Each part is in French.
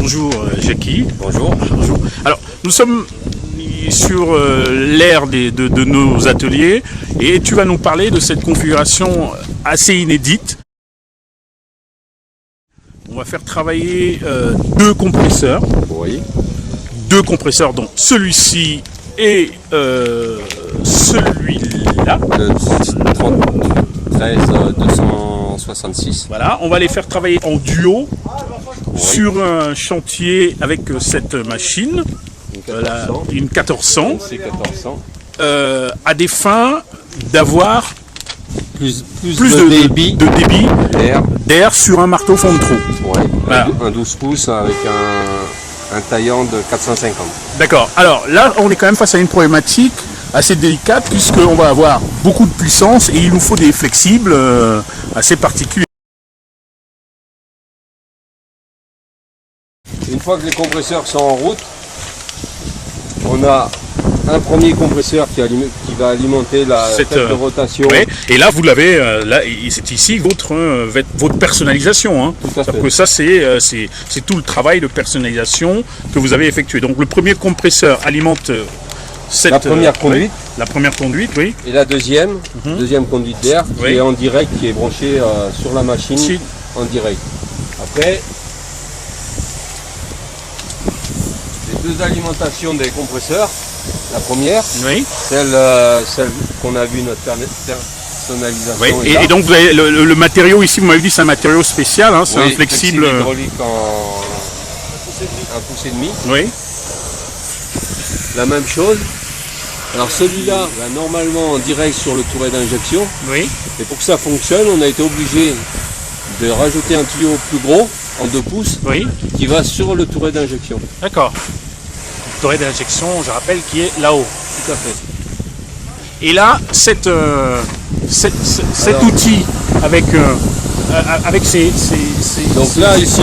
Bonjour Jackie. Bonjour. Bonjour. Alors nous sommes sur l'aire de nos ateliers et tu vas nous parler de cette configuration assez inédite. On va faire travailler deux compresseurs. Oui. Deux compresseurs, donc celui-ci et celui-là. Le 13 266. Voilà, on va les faire travailler en duo sur un chantier avec cette machine, une 1400, C'est 1400. à des fins d'avoir Plus de débit d'air sur un marteau fond de trou. Ouais. Voilà. Un 12 pouces avec un taillant de 450. D'accord, alors là on est quand même face à une problématique assez délicate puisqu'on va avoir beaucoup de puissance et il nous faut des flexibles assez particuliers. Une fois que les compresseurs sont en route, on a un premier compresseur qui va alimenter la tête de rotation. Ouais. Et là, vous l'avez, là, c'est ici votre personnalisation. Hein. Tout à fait. Que ça, c'est tout le travail de personnalisation que vous avez effectué. Donc, le premier compresseur alimente La première conduite. La première conduite, oui. Et la deuxième conduite d'air qui est en direct, qui est branchée sur la machine en direct. Après, les deux alimentations des compresseurs. La première, celle qu'on a vu notre personnalisation. Oui. Et donc vous avez le matériau ici, vous m'avez dit c'est un matériau spécial, hein, c'est un flexible hydraulique en 1,5 pouce. Oui. La même chose. Alors celui-là va normalement en direct sur le touret d'injection. Oui. Et pour que ça fonctionne, on a été obligé de rajouter un tuyau plus gros, en 2 pouces, qui va sur le touret d'injection. D'accord. Le touret d'injection, je rappelle, qui est là-haut. Tout à fait. Et là, cet outil avec ces donc là, ici,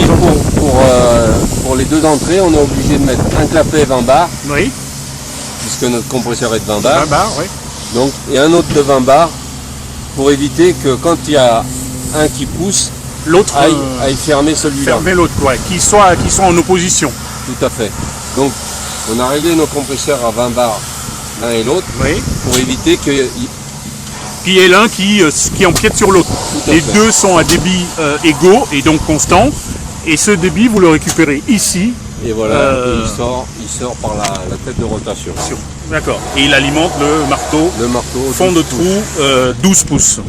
pour les deux entrées, on est obligé de mettre un clapet 20 bars. Oui. Puisque notre compresseur est de 20 bars. 20 bars, oui. Donc, et un autre de 20 bars pour éviter que quand il y a un qui pousse, l'autre aille fermer celui-là. Fermer l'autre, qui soit en opposition. Tout à fait. Donc, on a réglé nos compresseurs à 20 bars l'un et l'autre pour éviter qu'il y ait l'un qui empiète sur l'autre. Les deux sont à débit égaux et donc constant. Et ce débit, vous le récupérez ici. Et voilà, il sort par la tête de rotation. D'accord. Et il alimente le marteau fond de trou 12 pouces.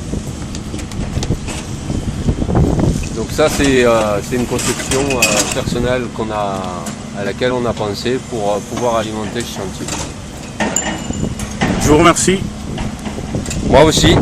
Donc ça, c'est une conception personnelle à laquelle on a pensé pour pouvoir alimenter ce chantier. Je vous remercie. Moi aussi.